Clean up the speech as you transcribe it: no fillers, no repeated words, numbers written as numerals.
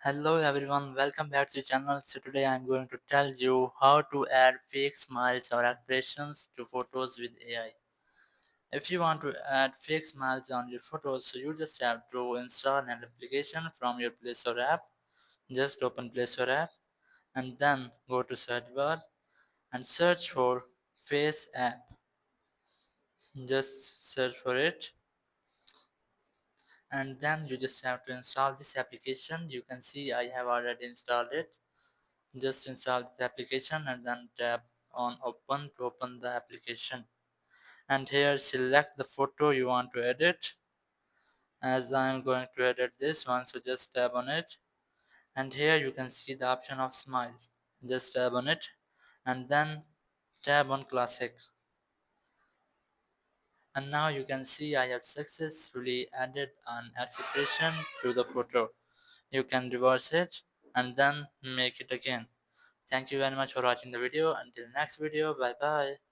Hello everyone, welcome back to the channel. So today I'm going to tell you how to add fake smiles or expressions to photos with AI. If you want to add fake smiles on your photos, so you just have to install an application from your Play Store app. Just open Play Store app and then go to search bar and search for FaceApp. Just search for it and then you just have to install this application. You can see I have already installed it. Just install the application and then tap on open to open the application. And here select the photo you want to edit. As I am going to edit this one, so just tap on it. And here you can see the option of smile. Just tap on it and then tap on classic. And now you can see I have successfully added an expression to the photo. You can reverse it and then make it again. Thank you very much for watching the video. Until next video, bye bye.